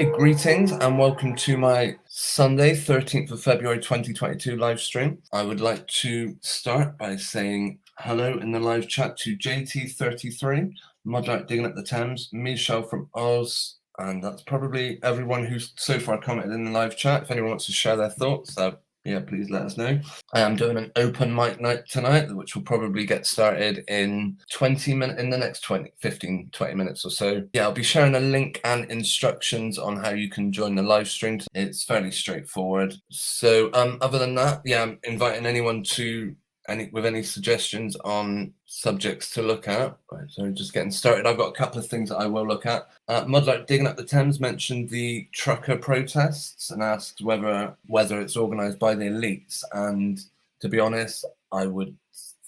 Okay, greetings and welcome to my Sunday, 13th of February 2022 live stream. I would like to start by saying hello in the live chat to JT33, Mudlark Digging at the Thames, Michelle from Oz, and that's probably everyone who's so far commented in the live chat. If anyone wants to share their thoughts, yeah, please let us know. I am doing an open mic night tonight, which will probably get started in 20 minutes, in the next 15, 20 minutes or so. Yeah, I'll be sharing a link and instructions on how you can join the live stream. It's fairly straightforward. So other than that, yeah, I'm inviting anyone to with any suggestions on subjects to look at. Right, so just getting started. I've got a couple of things that I will look at. Mudlark Digging at the Thames mentioned the trucker protests and asked whether it's organised by the elites. And to be honest, I would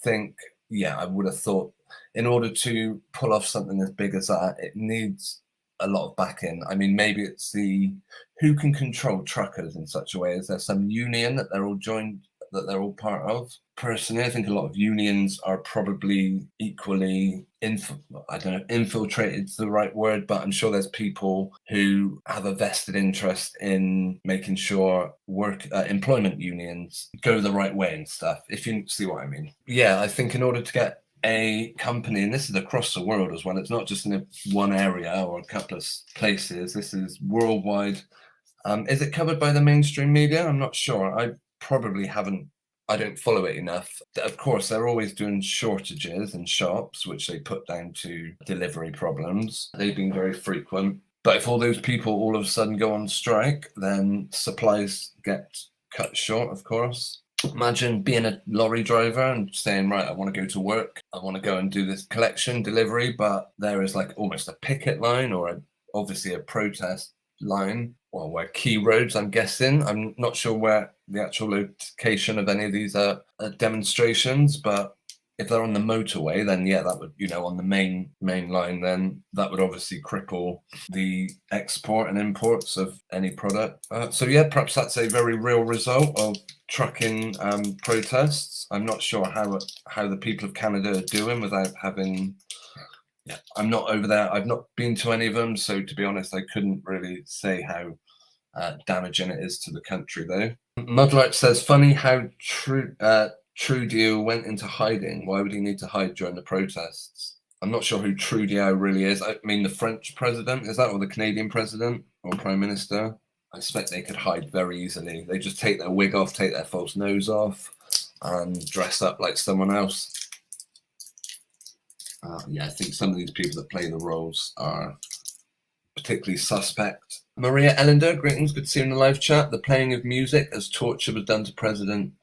think, yeah, I would have thought in order to pull off something as big as that, it needs a lot of backing. I mean, maybe it's who can control truckers in such a way? Is there some union that they're all joined, that they're all part of? Personally, I think a lot of unions are probably equally infiltrated is the right word, but I'm sure there's people who have a vested interest in making sure employment unions go the right way and stuff, if you see what I mean. Yeah, I think in order to get a company, and this is across the world as well, it's not just in one area or a couple of places, this is worldwide. Is it covered by the mainstream media? I'm not sure. I probably I don't follow it enough. Of course, they're always doing shortages in shops, which they put down to delivery problems. They've been very frequent. But if all those people all of a sudden go on strike, then supplies get cut short, of course. Imagine being a lorry driver and saying, right, I want to go to work. I want to go and do this collection, delivery, but there is like almost a picket line or obviously a protest line. Well, where key roads, I'm guessing. I'm not sure where the actual location of any of these demonstrations, but if they're on the motorway, then yeah, that would, on the main line, then that would obviously cripple the export and imports of any product. So yeah, perhaps that's a very real result of trucking protests. I'm not sure how the people of Canada are doing without having. Yeah, I'm not over there. I've not been to any of them, so to be honest, I couldn't really say how damaging it is to the country, though. Mudlark says, funny how Trudeau went into hiding. Why would he need to hide during the protests? I'm not sure who Trudeau really is. I mean, the French president, is that, or the Canadian president or prime minister? I expect they could hide very easily. They just take their wig off, take their false nose off, and dress up like someone else. Yeah, I think some of these people that play the roles are particularly suspect. Maria Ellender, greetings, good to see you in the live chat. The playing of music as torture was done to President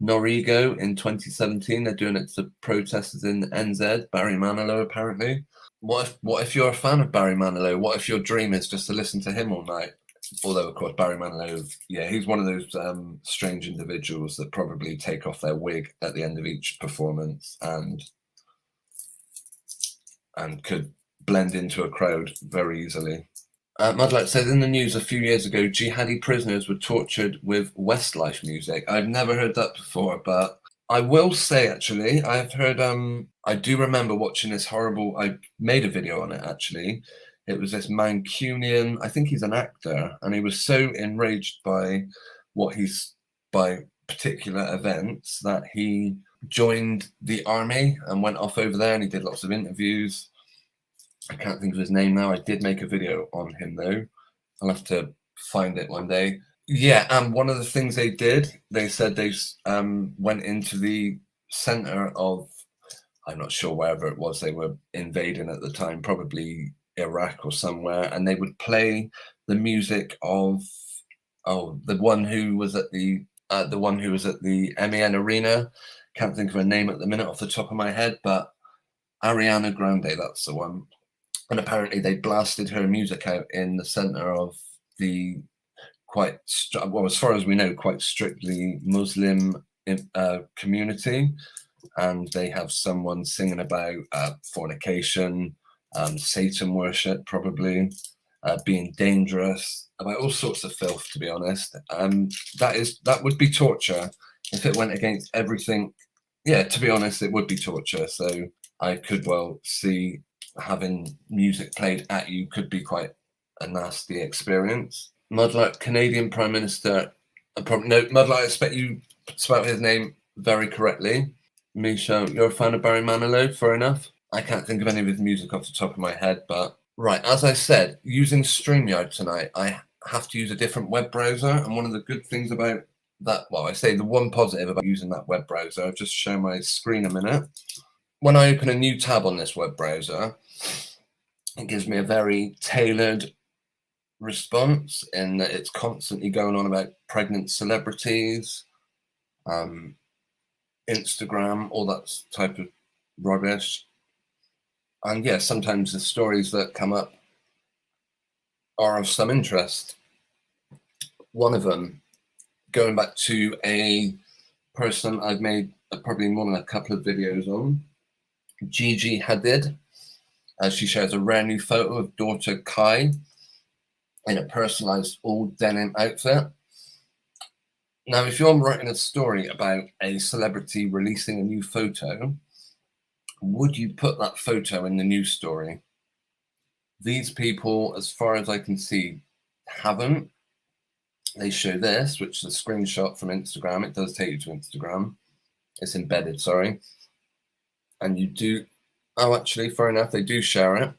Noriega in 2017. They're doing it to protesters in NZ, Barry Manilow apparently. What if you're a fan of Barry Manilow? What if your dream is just to listen to him all night? Although, of course, Barry Manilow, yeah, he's one of those strange individuals that probably take off their wig at the end of each performance and could blend into a crowd very easily. Mudlark says, in the news a few years ago, Gigi Hadid prisoners were tortured with Westlife music. I've never heard that before, but I will say, actually, I've heard, I do remember watching this horrible, I made a video on it, actually. It was this Mancunian, I think he's an actor, and he was so enraged by by particular events that he joined the army and went off over there, and he did lots of interviews. I can't think of his name now. I did make a video on him, though. I'll have to find it one day. Yeah, and one of the things they did, they said they went into the center of, I'm not sure wherever it was they were invading at the time, probably Iraq or somewhere, and they would play the music of the one who was at the MEN Arena. Can't think of her name at the minute off the top of my head, but Ariana Grande, that's the one. And apparently they blasted her music out in the center of the as far as we know, quite strictly Muslim community. And they have someone singing about fornication, Satan worship, probably, being dangerous, about all sorts of filth, to be honest. That would be torture if it went against everything. Yeah, to be honest, it would be torture. So I could well see having music played at you could be quite a nasty experience. Mudlight, Canadian Prime Minister. No, Mudlight, I expect you spelled his name very correctly. Misha, you're a fan of Barry Manilow, fair enough. I can't think of any of his music off the top of my head, but right, as I said, using Streamyard tonight, I have to use a different web browser, and one of the good things about that, well, I say the one positive about using that web browser, I'll just show my screen a minute. When I open a new tab on this web browser, it gives me a very tailored response in that it's constantly going on about pregnant celebrities, Instagram, all that type of rubbish. And yeah, sometimes the stories that come up are of some interest. One of them, going back to a person I've made probably more than a couple of videos on, Gigi Hadid. She shares a rare new photo of daughter Kai in a personalized all denim outfit. Now, if you're writing a story about a celebrity releasing a new photo, would you put that photo in the news story? These people, as far as I can see, haven't. They show this, which is a screenshot from Instagram. It does take you to Instagram. It's embedded, sorry. And you do, oh, actually, fair enough, they do share it.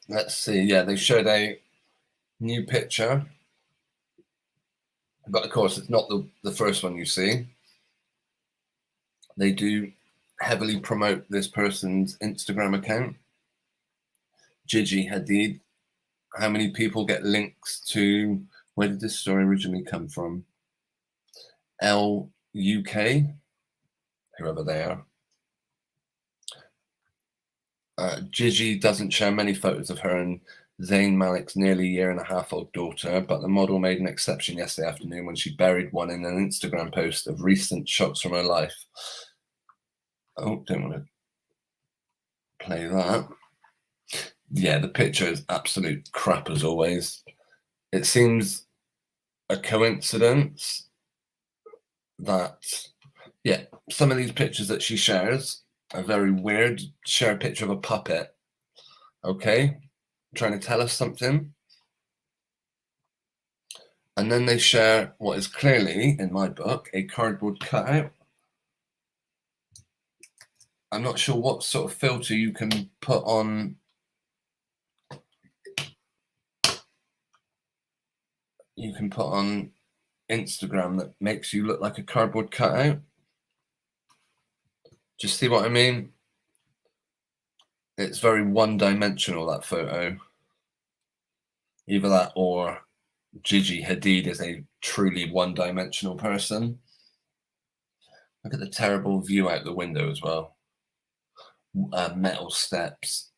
Let's see, yeah, they showed a new picture. But of course, it's not the first one you see. They do heavily promote this person's Instagram account, Gigi Hadid. How many people get links to, where did this story originally come from? LUK, whoever they are. Gigi doesn't share many photos of her and Zayn Malik's nearly year-and-a-half-old daughter, but the model made an exception yesterday afternoon when she buried one in an Instagram post of recent shots from her life. Oh, don't want to play that. Yeah, the picture is absolute crap as always. It seems a coincidence that, yeah, some of these pictures that she shares are very weird. Share a picture of a puppet. Okay, trying to tell us something. And then they share what is clearly, in my book, a cardboard cutout. I'm not sure what sort of filter you can put on. You can put on Instagram that makes you look like a cardboard cutout. Do you see what I mean? It's very one-dimensional, that photo. Either that or Gigi Hadid is a truly one-dimensional person. Look at the terrible view out the window as well. Metal steps.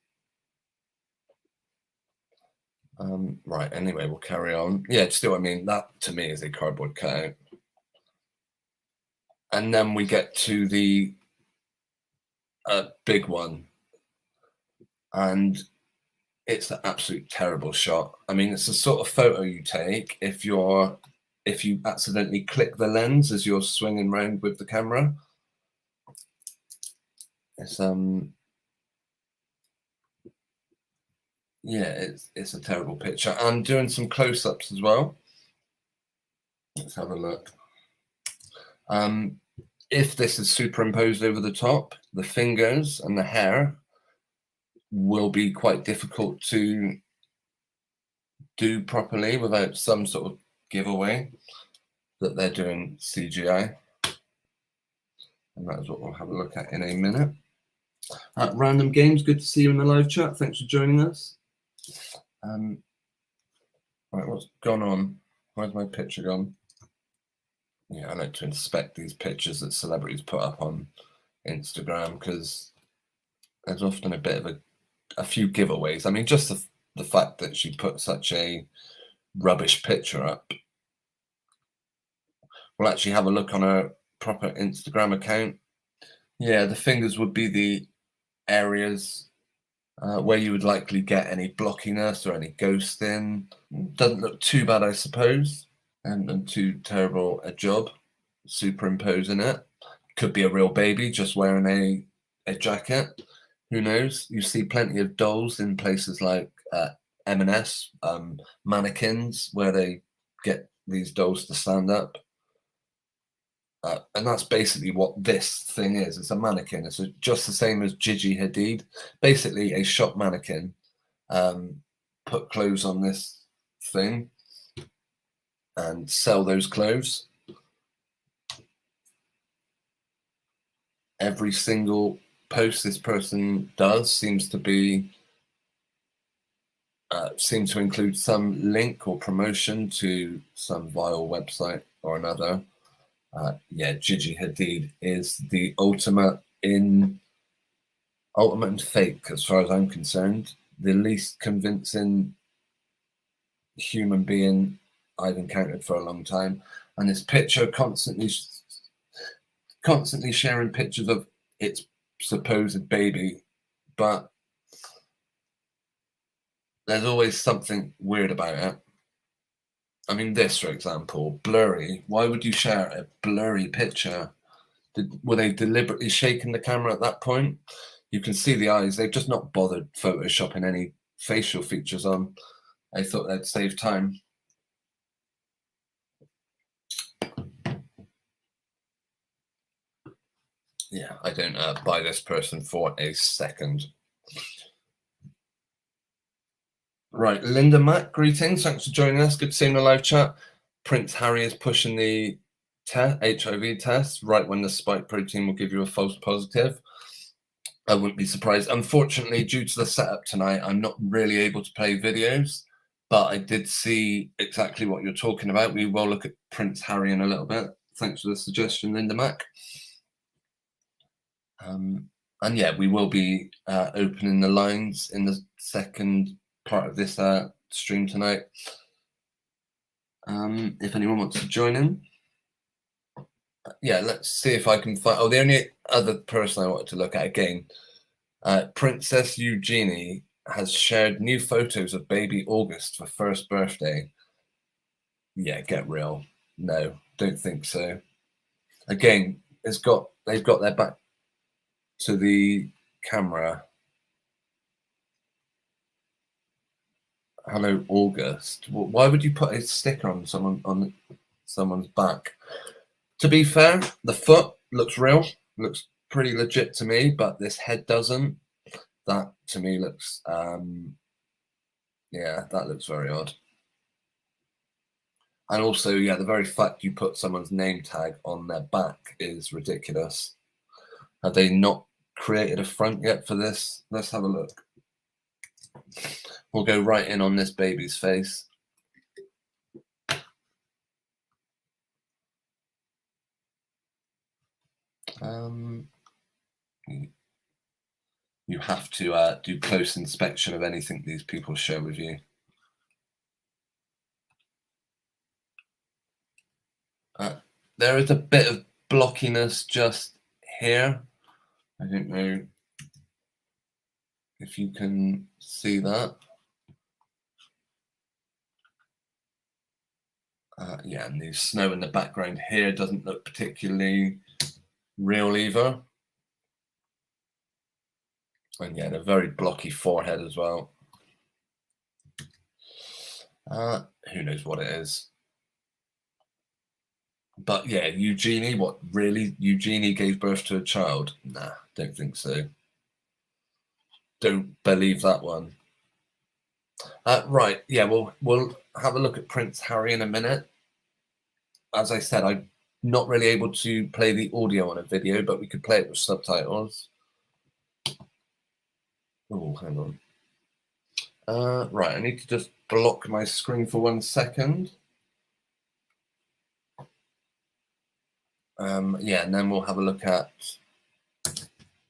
Right, anyway, we'll carry on. Yeah, still, I mean, that to me is a cardboard cutout. And then we get to the big one. And it's an absolute terrible shot. I mean, it's the sort of photo you take if you accidentally click the lens as you're swinging around with the camera. It's yeah, it's a terrible picture. I'm doing some close-ups as well. Let's have a look. If this is superimposed over the top, the fingers and the hair will be quite difficult to do properly without some sort of giveaway that they're doing CGI. And that is what we'll have a look at in a minute. Random Games, good to see you in the live chat. Thanks for joining us. Right, what's gone on? Where's my picture gone? Yeah, I like to inspect these pictures that celebrities put up on Instagram because there's often a bit of a few giveaways. I mean, just the fact that she put such a rubbish picture up. We'll actually have a look on her proper Instagram account. Yeah, the fingers would be the areas where you would likely get any blockiness or any ghosting. Doesn't look too bad, I suppose, and too terrible a job superimposing it. Could be a real baby just wearing a jacket. Who knows? You see plenty of dolls in places like M&S, mannequins, where they get these dolls to stand up. And that's basically what this thing is. It's a mannequin. It's just the same as Gigi Hadid. Basically, a shop mannequin put clothes on this thing and sell those clothes. Every single post this person does seems to include some link or promotion to some vile website or another. Yeah, Gigi Hadid is the ultimate and fake, as far as I'm concerned. The least convincing human being I've encountered for a long time. And this picture constantly sharing pictures of its supposed baby, but there's always something weird about it. I mean, this, for example, blurry. Why would you share a blurry picture? Were they deliberately shaking the camera at that point? You can see the eyes. They've just not bothered photoshopping any facial features on. I thought they'd save time. Yeah, I don't buy this person for a second. Right, Linda Mack, greetings. Thanks for joining us. Good seeing the live chat. Prince Harry is pushing the HIV test right when the spike protein will give you a false positive. I wouldn't be surprised. Unfortunately, due to the setup tonight, I'm not really able to play videos, but I did see exactly what you're talking about. We will look at Prince Harry in a little bit. Thanks for the suggestion, Linda Mack. And yeah, we will be opening the lines in the second part of this stream tonight. If anyone wants to join in. Yeah, let's see if I can find. Oh, the only other person I wanted to look at again, Princess Eugenie has shared new photos of baby August for first birthday. Yeah, get real. No, don't think so. Again, they've got their back to the camera. Hello, August. Why would you put a sticker on someone's back? To be fair, the foot looks real, looks pretty legit to me, but this head doesn't. That to me looks, yeah, that looks very odd. And also, yeah, the very fact you put someone's name tag on their back is ridiculous. Have they not created a front yet for this? Let's have a look. We'll go right in on this baby's face. You have to do close inspection of anything these people share with you. There is a bit of blockiness just here. I don't know if you can see that. Yeah, and the snow in the background here doesn't look particularly real either. And yeah, a very blocky forehead as well. Who knows what it is? But yeah, Eugenie, what really? Eugenie gave birth to a child? Nah, don't think so. Don't believe that one. Right, yeah, we'll have a look at Prince Harry in a minute. As I said, I'm not really able to play the audio on a video, but we could play it with subtitles. Oh, hang on. Right, I need to just block my screen for 1 second. Yeah, and then we'll have a look at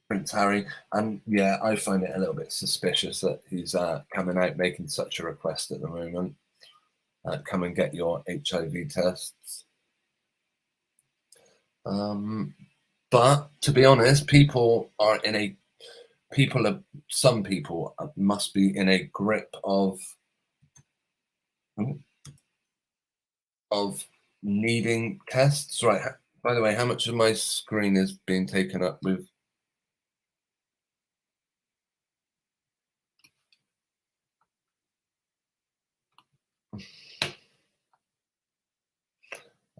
Prince Harry. And yeah, I find it a little bit suspicious that he's coming out making such a request at the moment. Come and get your HIV tests. But to be honest, some people must be in a grip of needing tests. Right, By the way, how much of my screen is being taken up with?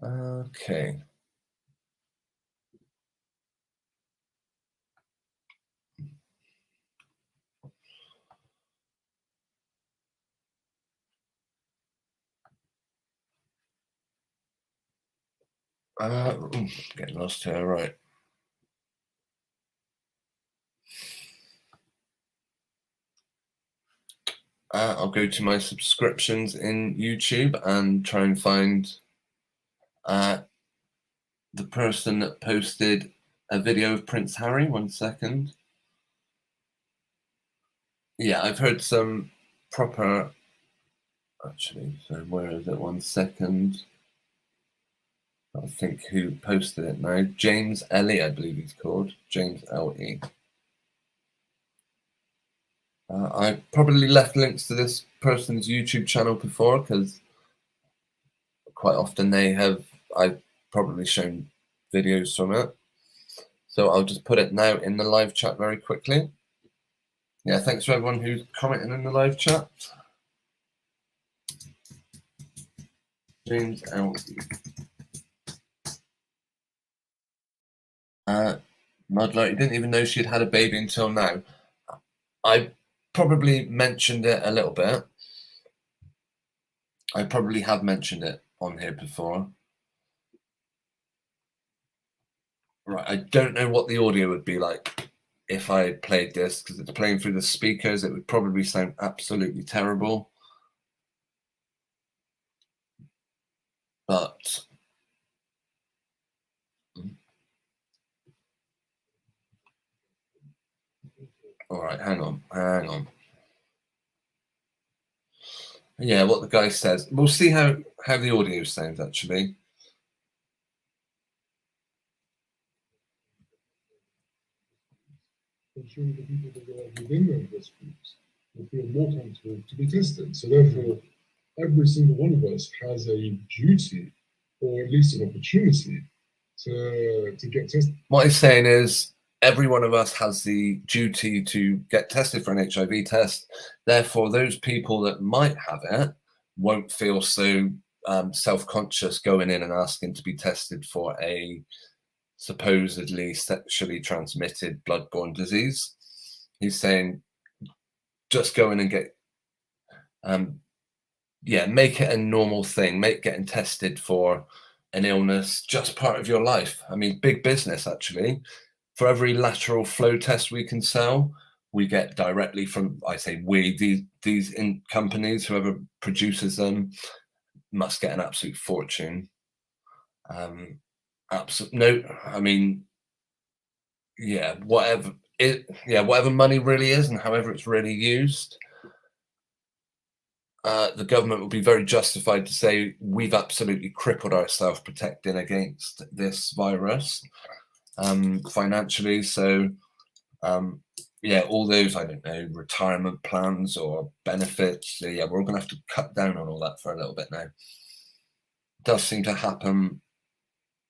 Okay. Getting lost here, right. I'll go to my subscriptions in YouTube and try and find the person that posted a video of Prince Harry. 1 second. Yeah, I've heard some proper. Actually, so where is it? 1 second. I think who posted it now. James Ellie, I believe he's called. James L.E. I probably left links to this person's YouTube channel before because quite often I've probably shown videos from it. So I'll just put it now in the live chat very quickly. Yeah, thanks for everyone who's commenting in the live chat. James L.E. Mudler, you didn't even know she'd had a baby until now. I probably mentioned it a little bit. I probably have mentioned it on here before. Right, I don't know what the audio would be like if I played this, because it's playing through the speakers. It would probably sound absolutely terrible. But all right, hang on. Yeah, what the guy says. We'll see how the audio sounds actually. Ensuring the people that are within those risk groups will feel more comfortable to be tested. So therefore, every single one of us has a duty, or at least an opportunity, to get tested. What he's saying is every one of us has the duty to get tested for an HIV test. Therefore, those people that might have it won't feel so self-conscious going in and asking to be tested for a supposedly sexually transmitted bloodborne disease. He's saying just go in and get make it a normal thing, make getting tested for an illness just part of your life. I mean, big business actually. For every lateral flow test we can sell, we get directly from, I say we, these companies, whoever produces them must get an absolute fortune. Whatever money really is and however it's really used, the government will be very justified to say we've absolutely crippled ourselves protecting against this virus financially. So all those, I don't know, retirement plans or benefits, we're all going to have to cut down on all that for a little bit now. It does seem to happen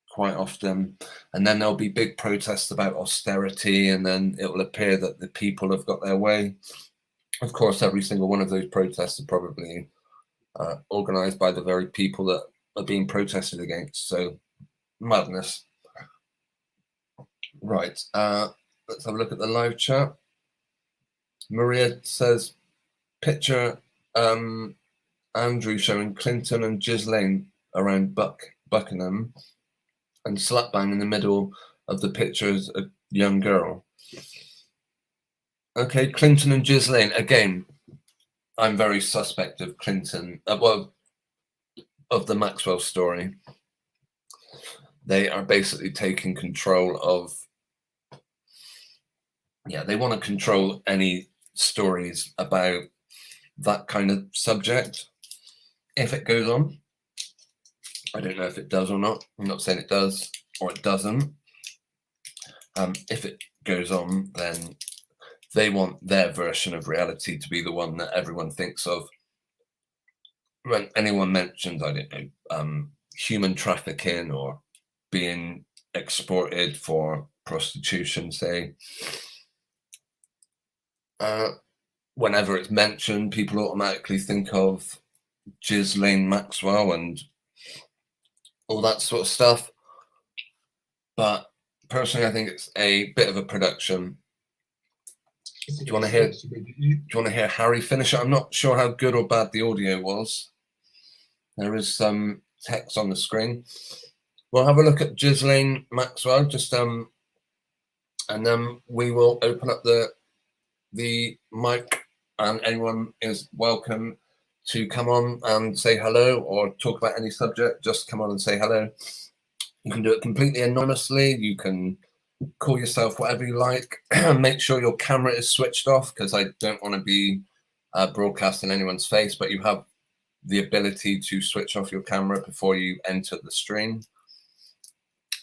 quite often, and then there'll be big protests about austerity, and then it will appear that the people have got their way. Of course, every single one of those protests are probably organized by the very people that are being protested against. So, madness. Right. Let's have a look at the live chat. Maria says, picture Andrew showing Clinton and Ghislaine around Buckingham, and slap bang in the middle of the picture is a young girl. Okay, Clinton and Ghislaine. Again, I'm very suspect of Clinton. Of the Maxwell story. They are basically taking control of. Yeah, they want to control any stories about that kind of subject. If it goes on, I don't know if it does or not. I'm not saying it does or it doesn't. If it goes on, then they want their version of reality to be the one that everyone thinks of. When anyone mentions, I don't know, human trafficking or being exported for prostitution, say. Whenever it's mentioned, people automatically think of Ghislaine Maxwell and all that sort of stuff. But personally, I think it's a bit of a production. Do you want to hear? Do you want to hear Harry finish it? I'm not sure how good or bad the audio was. There is some text on the screen. We'll have a look at Ghislaine Maxwell, and then we will open up the mic, and anyone is welcome to come on and say hello or talk about any subject. Just come on and say hello. You can do it completely anonymously. You can call yourself whatever you like. Make sure your camera is switched off, because I don't want to be broadcasting anyone's face, but you have the ability to switch off your camera before you enter the stream.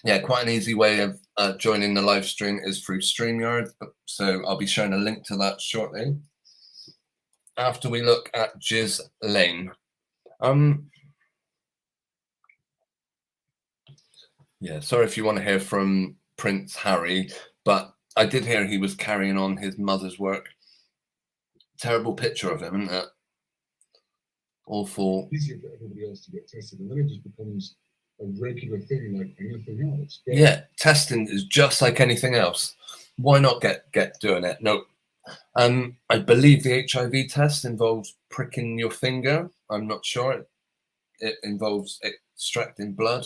Yeah, quite an easy way of joining the live stream is through Streamyard. So I'll be showing a link to that shortly, after we look at Ghislaine. Yeah, sorry if you want to hear from Prince Harry, but I did hear he was carrying on his mother's work. Terrible picture of him, isn't it? Awful. Easier for everybody else to get tested, and then it just becomes a regular thing like anything else. But yeah, testing is just like anything else. Why not get doing it? No. I believe the HIV test involves pricking your finger. I'm not sure. It involves extracting blood.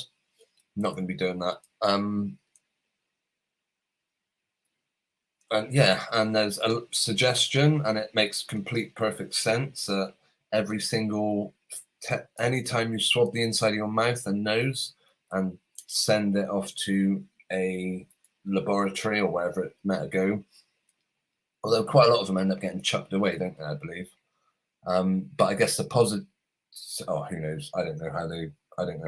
I'm not going to be doing that. And yeah, and there's a suggestion, and it makes complete perfect sense. Every single anytime you swab the inside of your mouth and nose and send it off to a laboratory or wherever it might go, although quite a lot of them end up getting chucked away, don't they, I believe. But I guess the positive, who knows? I don't know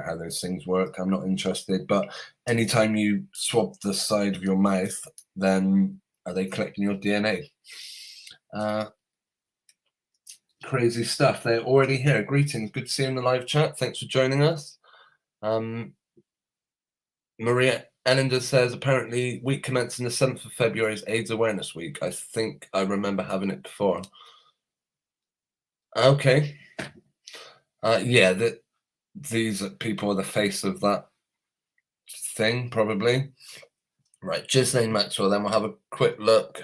how those things work. I'm not interested. But anytime you swab the side of your mouth, then are they collecting your DNA? Crazy stuff. They're already here. Greetings. Good to see you in the live chat. Thanks for joining us. Maria Ellender says, apparently week commencing the 7th of February is AIDS Awareness Week. I think I remember having it before. Okay. Yeah, these people are the face of that thing, probably. Right, Ghislaine Maxwell, then we'll have a quick look.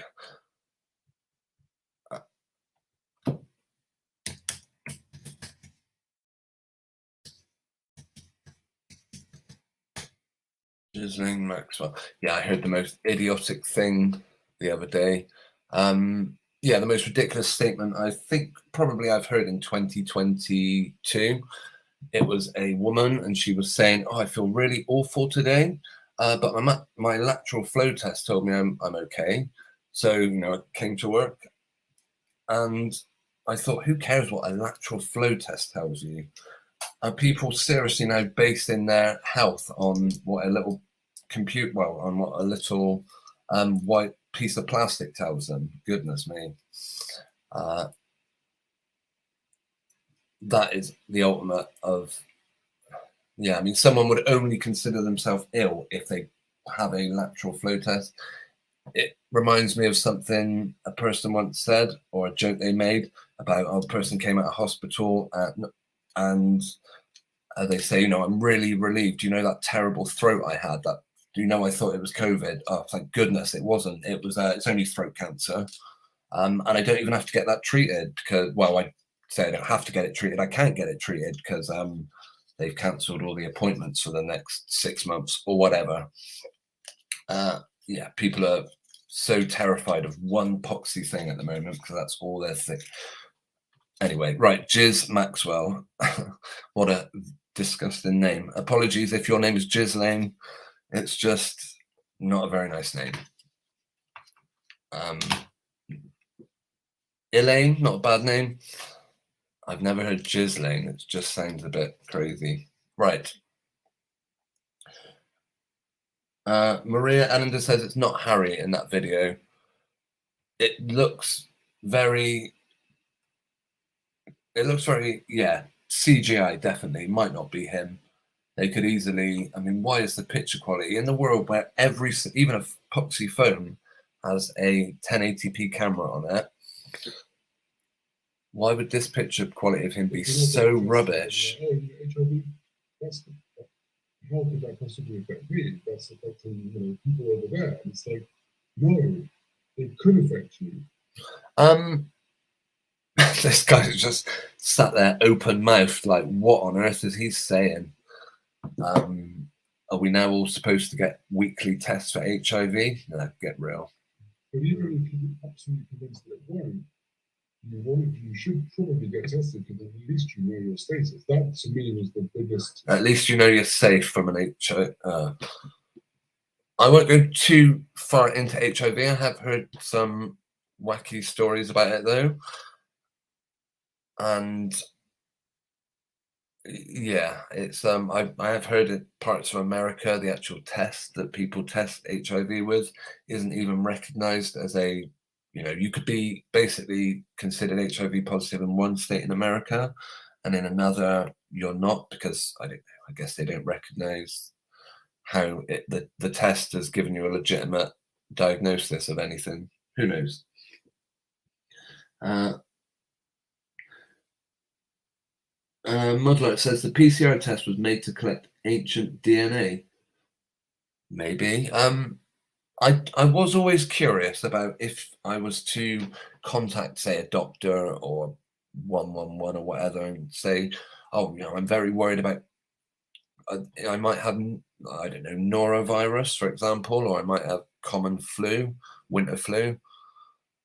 Ghislaine Maxwell. Yeah, I heard the most idiotic thing the other day. Yeah, the most ridiculous statement I think probably I've heard in 2022. It was a woman, and she was saying, "Oh, I feel really awful today, but my lateral flow test told me I'm okay." So I came to work, and I thought, who cares what a lateral flow test tells you? Are people seriously now basing their health on what a little on what a little white piece of plastic tells them? Goodness me. That is the ultimate of, yeah, I mean, someone would only consider themselves ill if they have a lateral flow test. It reminds me of something a person once said, or a joke they made about a person came out of hospital and they say, I'm really relieved. That terrible throat I had? I thought it was COVID. Oh, thank goodness it wasn't. It was. It's only throat cancer, and I don't even have to get that treated because, I say I don't have to get it treated. I can't get it treated because they've cancelled all the appointments for the next 6 months or whatever. Yeah, people are so terrified of one poxy thing at the moment because that's all they're thick. Anyway, right, Giz Maxwell. What a disgusting name. Apologies if your name is Ghislaine. It's just not a very nice name. Elaine, not a bad name. I've never heard Ghislaine. It just sounds a bit crazy. Right. Maria Ellender says it's not Harry in that video. It looks very, yeah, CGI, definitely. Might not be him. They could easily, I mean, why is the picture quality in the world where even a Poxy phone has a 1080p camera on it? Why would this picture quality of him be so rubbish? Oh, HIV, how could that possibly affect me? That's affecting people over there. And it's like, no, it could affect you. This guy's just sat there open mouthed, like, what on earth is he saying? Are we now all supposed to get weekly tests for HIV? No, get real. But even if you're absolutely convinced that it won't, you should probably get tested because at least you know your status. That to me was the biggest. At least you know you're safe from an HIV. I won't go too far into HIV. I have heard some wacky stories about it though. And yeah, it's I have heard in parts of America the actual test that people test HIV with isn't even recognized as a, you could be basically considered HIV positive in one state in America and in another you're not, because I guess they don't recognize how the test has given you a legitimate diagnosis of anything. Who knows? Mudlight says the PCR test was made to collect ancient DNA. Maybe. I was always curious about if I was to contact, say, a doctor or 111 or whatever and say, oh, I'm very worried about, I might have, I don't know, norovirus, for example, or I might have common flu, winter flu.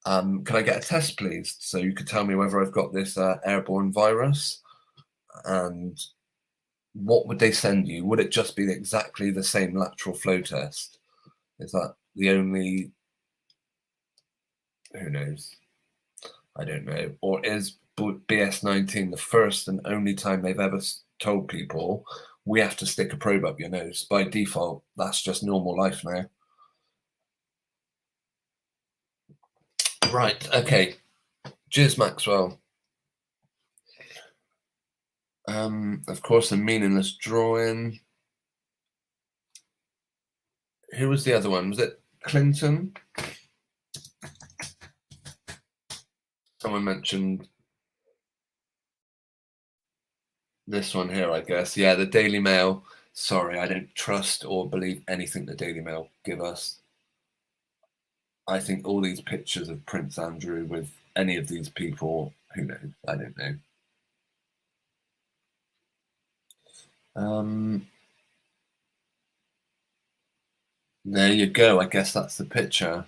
Can I get a test, please? So you could tell me whether I've got this airborne virus. And what would they send you? Would it just be exactly the same lateral flow test? Is that the only? Who knows? I don't know. Or is BS19 the first and only time they've ever told people we have to stick a probe up your nose? By default, that's just normal life now. Right, okay. Jizz Maxwell. Of course, a meaningless drawing. Who was the other one? Was it Clinton? Someone mentioned this one here, I guess. Yeah, the Daily Mail. Sorry, I don't trust or believe anything the Daily Mail give us. I think all these pictures of Prince Andrew with any of these people, who knows? I don't know. There you go. I guess that's the picture.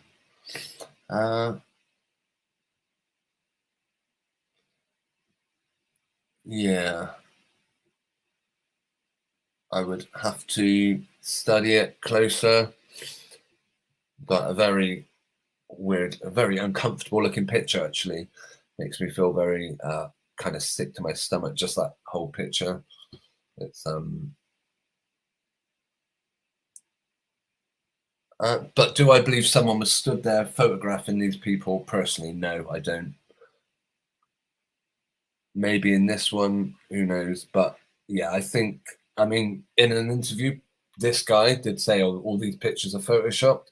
Yeah. I would have to study it closer. But a very weird, a very uncomfortable looking picture, actually. Makes me feel very kind of sick to my stomach, just that whole picture. It's but do I believe someone was stood there photographing these people? Personally, no, I don't. Maybe in this one, who knows? But yeah, I mean, in an interview, this guy did say all these pictures are photoshopped,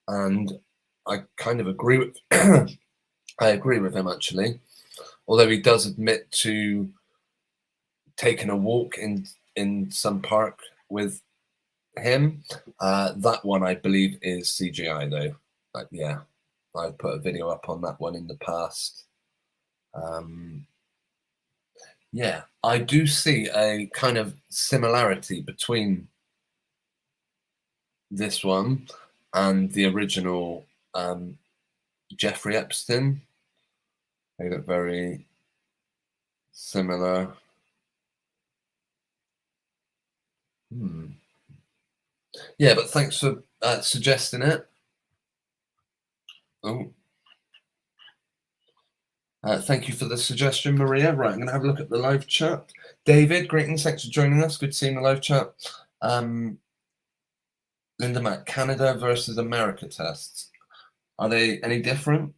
and I kind of agree with I agree with him, actually. Although he does admit to taking a walk in some park with him. That one I believe is CGI though. Yeah, I put a video up on that one in the past. Yeah, I do see a kind of similarity between this one and the original Jeffrey Epstein. They look very similar. Yeah, but thanks for suggesting it. Oh. Thank you for the suggestion, Maria. Right, I'm going to have a look at the live chat. David, greetings. Thanks for joining us. Good seeing the live chat. Linda Mac, Canada versus America tests. Are they any different?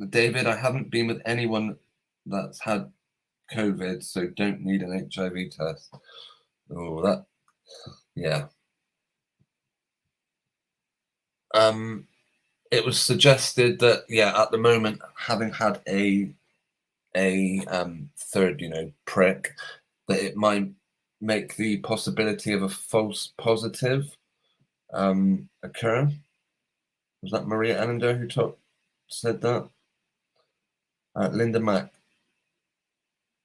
David, I haven't been with anyone that's had COVID, so don't need an HIV test. Oh, that, yeah. It was suggested that, yeah, at the moment, having had a third, prick, that it might make the possibility of a false positive occur. Was that Maria Ellender who said that? Linda Mack,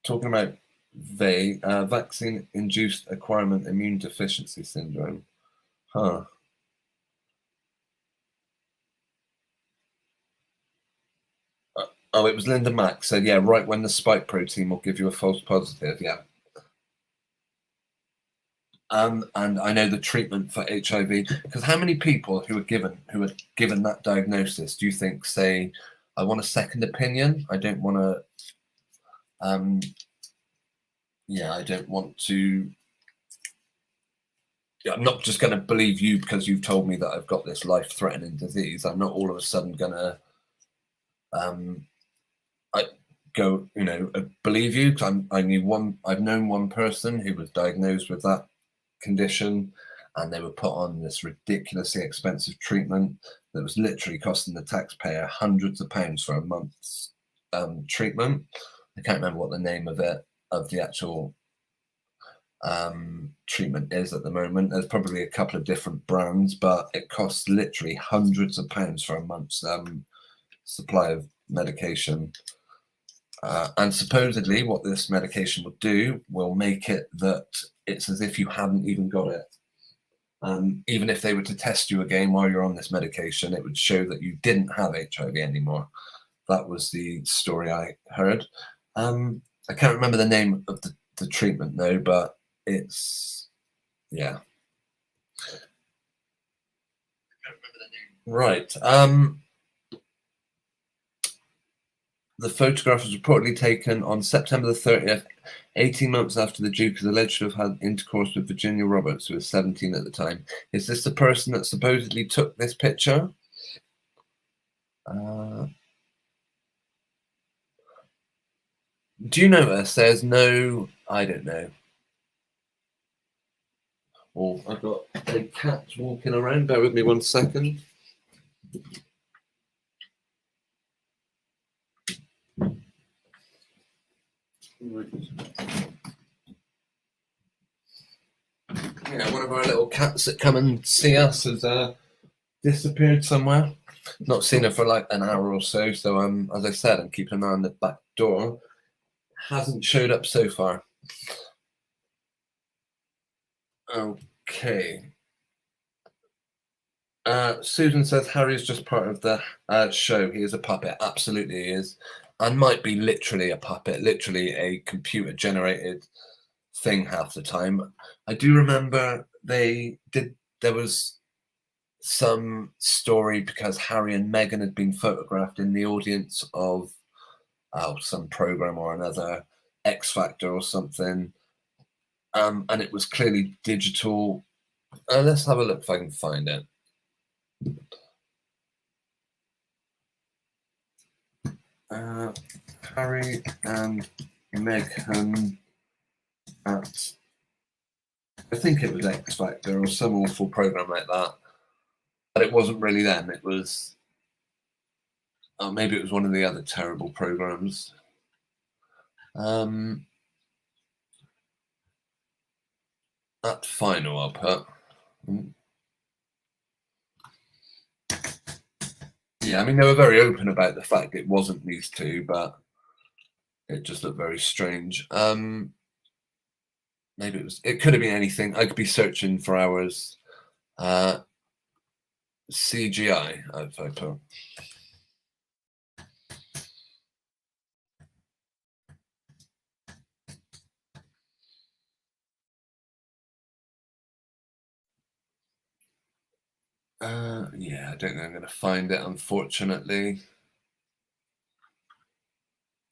talking about vaccine-induced acquirement immune deficiency syndrome. Huh. Oh, it was Linda Mack said, yeah, right when the spike protein will give you a false positive, yeah. And I know the treatment for HIV, because how many people who are given that diagnosis do you think say, I want a second opinion, I don't want to, I don't want to, I'm not just going to believe you because you've told me that I've got this life-threatening disease. I'm not all of a sudden going to believe you, because I've known one person who was diagnosed with that condition, and they were put on this ridiculously expensive treatment that was literally costing the taxpayer hundreds of pounds for a month's treatment. I can't remember what the name of the actual treatment is at the moment. There's probably a couple of different brands, but it costs literally hundreds of pounds for a month's supply of medication. And supposedly what this medication will do will make it that it's as if you hadn't even got it. Even if they were to test you again while you're on this medication, it would show that you didn't have HIV anymore. That was the story I heard. I can't remember the name of the treatment though, but it's, yeah. Right. The photograph was reportedly taken on September the 30th, 18 months after the Duke is alleged to have had intercourse with Virginia Roberts, who was 17 at the time. Is this the person that supposedly took this picture? Do you notice there's no, I don't know. Oh, I've got a cat walking around. Bear with me 1 second. Yeah, one of our little cats that come and see us has disappeared somewhere. Not seen her for like an hour or so. So as I said, I'm keeping an eye on the back door. Hasn't showed up so far. Okay. Susan says Harry is just part of the show. He is a puppet. Absolutely he is. And might be literally a puppet, literally a computer generated thing half the time. I do remember there was some story because Harry and Meghan had been photographed in the audience of some program or another, X Factor or something, and it was clearly digital. Let's have a look if I can find it. Harry and Meghan at, I think it was X Factor or some awful program like that, but it wasn't really them. It was, maybe it was one of the other terrible programs. At final, I'll put. Yeah, I mean, they were very open about the fact it wasn't these two, but it just looked very strange. Maybe it could have been anything. I could be searching for hours. CGI, if I put. Yeah, I don't know. I'm going to find it, unfortunately.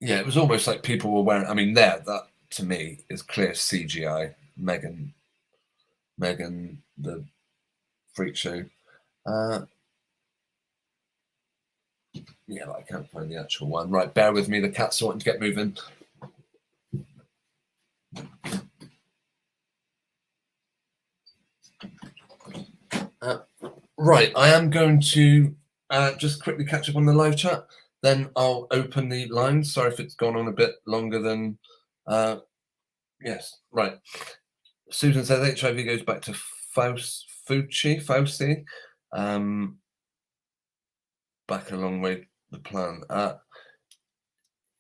Yeah, it was almost like people were wearing. I mean, that to me is clear CGI. Meghan, the freak show. Yeah, but I can't find the actual one. Right, bear with me. The cat's wanting to get moving. Right, I am going to just quickly catch up on the live chat. Then I'll open the line. Sorry if it's gone on a bit longer than. Yes, right. Susan says HIV goes back to Fauci. Back a long way, the plan.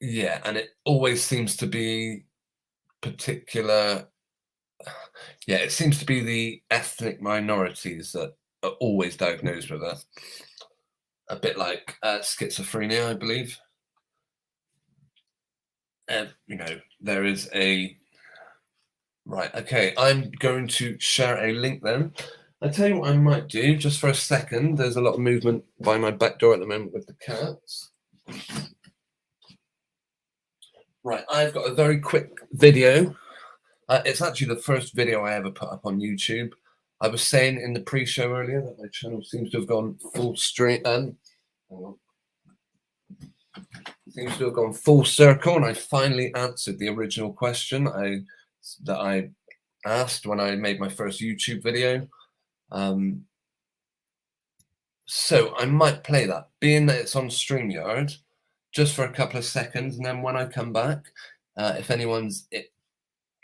Yeah, and it always seems to be particular. Yeah, it seems to be the ethnic minorities that are always diagnosed with it. A bit like schizophrenia, I believe. You know, there is a. Right, okay, I'm going to share a link then. I tell you what I might do, just for a second. There's a lot of movement by my back door at the moment with the cats. Right, I've got a very quick video. It's actually the first video I ever put up on YouTube. I was saying in the pre-show earlier that my channel seems to have gone full stream and seems to have gone full circle, and I finally answered the original question that I asked when I made my first YouTube video. So I might play that, being that it's on Streamyard, just for a couple of seconds, and then when I come back, if anyone's it,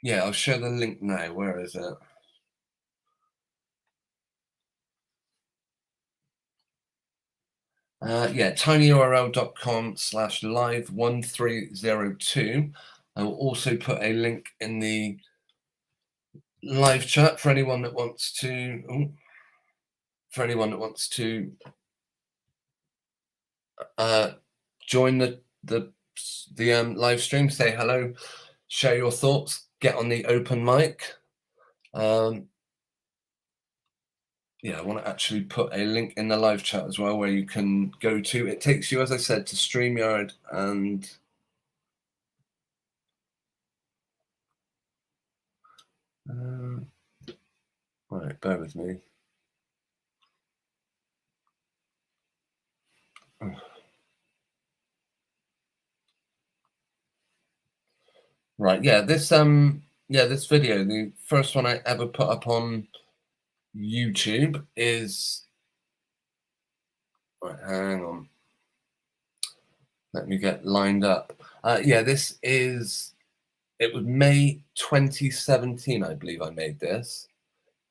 yeah, I'll share the link now. Where is it? Yeah, tinyurl.com/live1302. I will also put a link in the live chat for anyone that wants to. Join the live stream, say hello, share your thoughts, get on the open mic. Yeah, I want to actually put a link in the live chat as well where you can go to. It takes you, as I said, to StreamYard and right, bear with me. Right, yeah, this video, the first one I ever put up on YouTube is right, hang on. Let me get lined up. Yeah, this is it was May 2017, I believe I made this.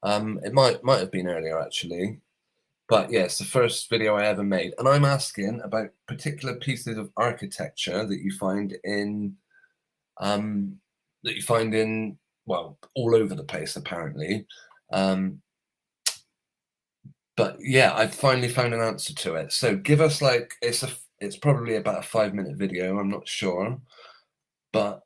It might have been earlier actually. But yes, the first video I ever made, and I'm asking about particular pieces of architecture that you find in well, all over the place apparently. But yeah, I finally found an answer to it. So give us like it's probably about a 5-minute video. I'm not sure, but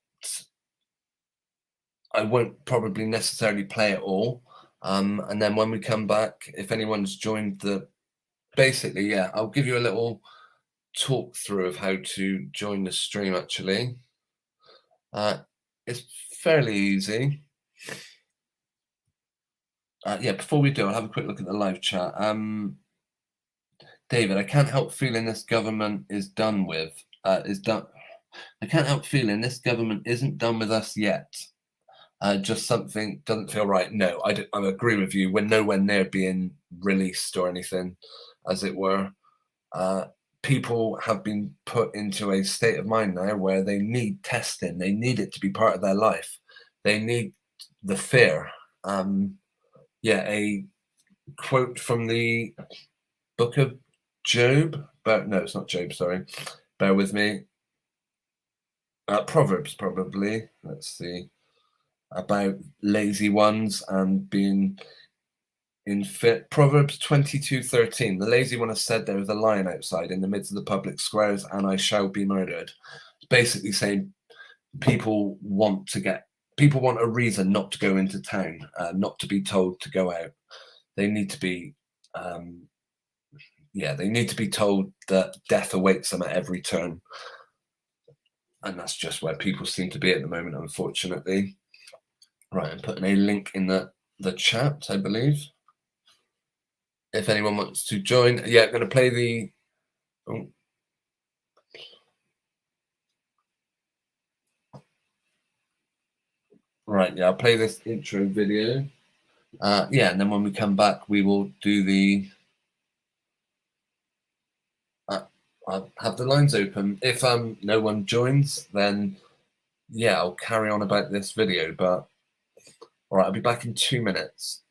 I won't probably necessarily play it all. And then when we come back, if anyone's joined basically, yeah, I'll give you a little talk through of how to join the stream actually. It's fairly easy. Yeah, before we do, I'll have a quick look at the live chat. David, I can't help feeling this government is done with. I can't help feeling this government isn't done with us yet. Just something doesn't feel right. No, I agree with you. We're nowhere near being released or anything, as it were. People have been put into a state of mind now where they need testing. They need it to be part of their life. They need the fear. Yeah, a quote from the book of Job, but no, it's not Job, sorry. Bear with me. Proverbs, probably. Let's see. About lazy ones and being in fit. Proverbs 22:13. The lazy one has said, there is a lion outside in the midst of the public squares, and I shall be murdered. Basically saying people want a reason not to go into town, not to be told to go out. They need to be they need to be told that death awaits them at every turn. And that's just where people seem to be at the moment, unfortunately. Right, I'm putting a link in the chat, I believe. If anyone wants to join. Yeah, I'm going to play the... Oh. Right, yeah, I'll play this intro video. Yeah, and then when we come back, we will do the I'll have the lines open. If no one joins, then yeah, I'll carry on about this video. But all right, I'll be back in 2 minutes.